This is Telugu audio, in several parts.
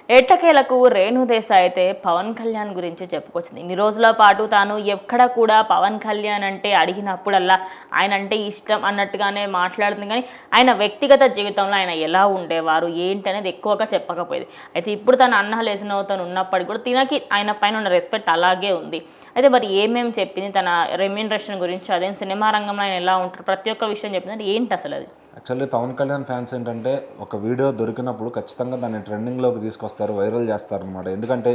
ఎట్టకేలకు రేణుదేశాయ్ అయితే పవన్ కళ్యాణ్ గురించి చెప్పుకొచ్చింది. ఇన్ని రోజుల పాటు తాను ఎక్కడ కూడా పవన్ కళ్యాణ్ అంటే అడిగినప్పుడల్లా ఆయన అంటే ఇష్టం అన్నట్టుగానే మాట్లాడుతుంది. కానీ ఆయన వ్యక్తిగత జీవితంలో ఆయన ఎలా ఉండేవారు ఏంటి అనేది ఎక్కువగా చెప్పకపోయేది. అయితే ఇప్పుడు తన అన్న లేసినవుతో ఉన్నప్పటికీ కూడా తినకి ఆయన పైన ఉన్న రెస్పెక్ట్ అలాగే ఉంది. అయితే మరి ఏమేమి చెప్పింది, తన రెమ్యూనరేషన్ గురించి, అదే సినిమా రంగంలో ఆయన ఎలా ఉంటారు, ప్రతి ఒక్క విషయం చెప్పిందంటే ఏంటి అసలు అది? యాక్చువల్లీ పవన్ కళ్యాణ్ ఫ్యాన్స్ ఏంటంటే ఒక వీడియో దొరికినప్పుడు ఖచ్చితంగా దాన్ని ట్రెండింగ్లోకి తీసుకొస్తారు, వైరల్ చేస్తారనమాట. ఎందుకంటే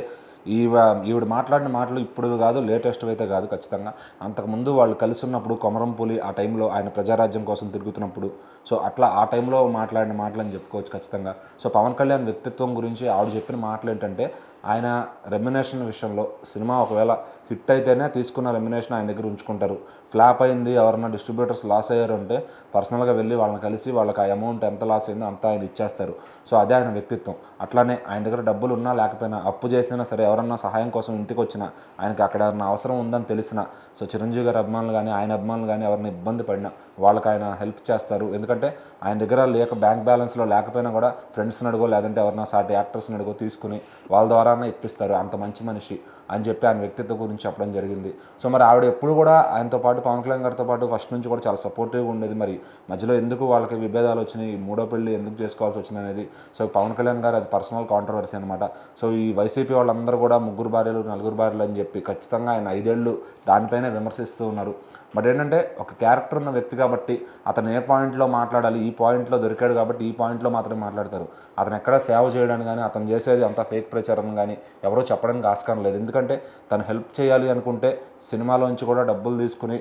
ఈవిడ మాట్లాడిన మాటలు ఇప్పుడు కాదు, లేటెస్ట్ అయితే కాదు. ఖచ్చితంగా అంతకుముందు వాళ్ళు కలిసి ఉన్నప్పుడు కొమరంపులి ఆ టైంలో ఆయన ప్రజారాజ్యం కోసం తిరుగుతున్నప్పుడు, సో అట్లా ఆ టైంలో మాట్లాడిన మాటలు అని చెప్పుకోవచ్చు ఖచ్చితంగా. సో పవన్ కళ్యాణ్ వ్యక్తిత్వం గురించి ఆవిడ చెప్పిన మాటలు ఏంటంటే, ఆయన రెమ్యునేషన్ విషయంలో సినిమా ఒకవేళ హిట్ అయితేనే తీసుకున్న రెమ్యునేషన్ ఆయన దగ్గర ఉంచుకుంటారు. ఫ్లాప్ అయింది, ఎవరన్నా డిస్ట్రిబ్యూటర్స్ లాస్ అయ్యారు అంటే పర్సనల్గా వెళ్ళి వాళ్ళని కలిసి వాళ్ళకి ఆ అమౌంట్ ఎంత లాస్ అయిందో అంతా ఆయన ఇచ్చేస్తారు. సో అదే ఆయన వ్యక్తిత్వం. అట్లానే ఆయన దగ్గర డబ్బులు ఉన్నా లేకపోయినా, అప్పు చేసినా సరే, ఎవరన్నా సహాయం కోసం ఇంటికి వచ్చినా, ఆయనకి అక్కడ ఎవరన్నా అవసరం ఉందని తెలిసినా, సో చిరంజీవి గారి అభిమానులు కానీ ఆయన అభిమానులు కానీ ఎవరిని ఇబ్బంది పడినా వాళ్ళకి ఆయన హెల్ప్ చేస్తారు. ఎందుకంటే ఆయన దగ్గర బ్యాంక్ బ్యాలెన్స్లో లేకపోయినా కూడా ఫ్రెండ్స్ని అడుగో లేదంటే ఎవరన్నా సాటి యాక్టర్స్ని అడుగో తీసుకుని వాళ్ళ ద్వారానే ఇప్పిస్తారు. అంత మంచి మనిషి అని చెప్పి ఆయన వ్యక్తిత్వం గురించి చెప్పడం జరిగింది. సో మరి ఆవిడ ఎప్పుడు కూడా ఆయనతో పాటు, పవన్ కళ్యాణ్ గారితో పాటు ఫస్ట్ నుంచి కూడా చాలా సపోర్టివ్గా ఉండేది. మరి మధ్యలో ఎందుకు వాళ్ళకి విభేదాలు వచ్చినాయి, మూడో పెళ్లి ఎందుకు చేసుకోవాల్సి వచ్చింది అనేది, సో పవన్ కళ్యాణ్ గారు అది పర్సనల్ కాంట్రవర్సీ అనమాట. సో ఈ వైసీపీ వాళ్ళందరూ కూడా 3 భార్యలు 4 భార్యలు అని చెప్పి ఖచ్చితంగా ఆయన 5 ఏళ్ళు దానిపైనే విమర్శిస్తూ ఉన్నారు. బట్ ఏంటంటే ఒక క్యారెక్టర్ ఉన్న వ్యక్తి కాబట్టి అతను ఏ పాయింట్లో మాట్లాడాలి, ఈ పాయింట్లో దొరికాడు కాబట్టి ఈ పాయింట్లో మాత్రమే మాట్లాడతారు. అతను ఎక్కడ సేవ చేయడానికి కానీ, అతను చేసేది అంత ఫేక్ ప్రచారం కానీ ఎవరో చెప్పడానికి ఆస్కారం లేదు. ఎందుకంటే తను హెల్ప్ చేయాలి అనుకుంటే సినిమాలోంచి కూడా డబ్బులు తీసుకుని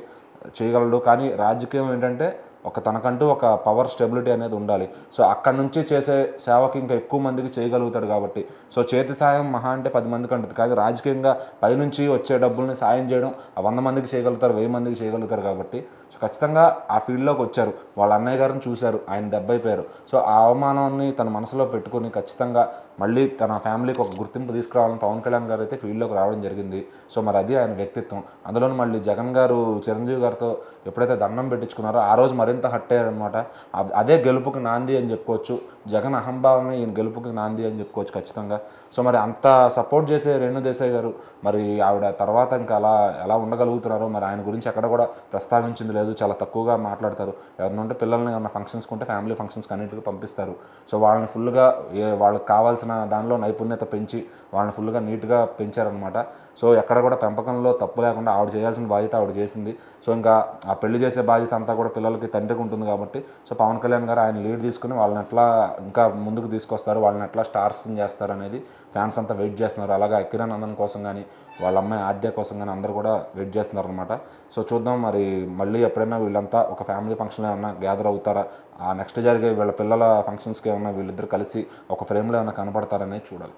చేయగలడు. కానీ రాజకీయం ఏంటంటే తనకంటూ ఒక పవర్ స్టెబిలిటీ అనేది ఉండాలి. సో అక్కడి నుంచి చేసే సేవకి ఇంకా ఎక్కువ మందికి చేయగలుగుతాడు కాబట్టి, సో చేతి సాయం మహా అంటే 10 మందికి అంటుంది. కాదు రాజకీయంగా పైనుంచి వచ్చే డబ్బుల్ని సాయం చేయడం 100 మందికి చేయగలుగుతారు, 1000 మందికి చేయగలుగుతారు కాబట్టి సో ఖచ్చితంగా ఆ ఫీల్డ్లోకి వచ్చారు. వాళ్ళ అన్నయ్య గారిని చూశారు, ఆయన దెబ్బైపోయారు. సో ఆ అవమానాన్ని తన మనసులో పెట్టుకుని ఖచ్చితంగా మళ్ళీ తన ఫ్యామిలీకి ఒక గుర్తింపు తీసుకురావాలని పవన్ కళ్యాణ్ గారు అయితే ఫీల్డ్లోకి రావడం జరిగింది. సో మరి అది ఆయన వ్యక్తిత్వం. అందులోనూ మళ్ళీ జగన్ గారు చిరంజీవి గారితో ఎప్పుడైతే దండం పెట్టించుకున్నారో ఆ రోజు మరింత హట్ అయ్యారనమాట. అదే గెలుపుకి నాంది అని చెప్పుకోవచ్చు. జగన్ అహంభావమే ఈయన గెలుపుకి నాంది అని చెప్పుకోవచ్చు ఖచ్చితంగా. సో మరి అంత సపోర్ట్ చేసే రేణుదేశాయ్ గారు మరి ఆవిడ తర్వాత ఇంకా ఎలా ఉండగలుగుతున్నారో మరి ఆయన గురించి ఎక్కడ కూడా ప్రస్తావించింది లేదు. చాలా తక్కువగా మాట్లాడతారు. ఎవరిని ఉంటే పిల్లల్ని ఏమన్నా ఫంక్షన్స్కి ఉంటే ఫ్యామిలీ ఫంక్షన్స్కి అన్నింటికి పంపిస్తారు. సో వాళ్ళని ఫుల్గా వాళ్ళకి కావాల్సిన దానిలో నైపుణ్యత పెంచి వాళ్ళని ఫుల్గా నీట్గా పెంచారనమాట. సో ఎక్కడ కూడా పెంపకంలో తప్పు లేకుండా ఆవిడ చేయాల్సిన బాధ్యత ఆవిడ చేసింది. సో ఇంకా ఆ పెళ్లి చేసే బాధ్యత అంతా కూడా పిల్లలకి తండ్రికి ఉంటుంది కాబట్టి సో పవన్ కళ్యాణ్ గారు ఆయన లీడ్ తీసుకుని వాళ్ళని ఎట్లా ఇంకా ముందుకు తీసుకొస్తారు, వాళ్ళని ఎట్లా స్టార్స్ చేస్తారు అనేది ఫ్యాన్స్ అంతా వెయిట్ చేస్తున్నారు. అలాగే అకిరా నందన్ కోసం కానీ వాళ్ళ అమ్మాయి ఆద్య కోసం కానీ అందరూ కూడా వెయిట్ చేస్తున్నారు అనమాట. సో చూద్దాం మరి మళ్ళీ ఎప్పుడైనా వీళ్ళంతా ఒక ఫ్యామిలీ ఫంక్షన్లో ఏమన్నా గ్యాదర్ అవుతారా, ఆ నెక్స్ట్ జరిగే వీళ్ళ పిల్లల ఫంక్షన్స్కి ఏమన్నా వీళ్ళిద్దరు కలిసి ఒక ఫ్రేమ్లో ఏమైనా కనపడతారనేది చూడాలి.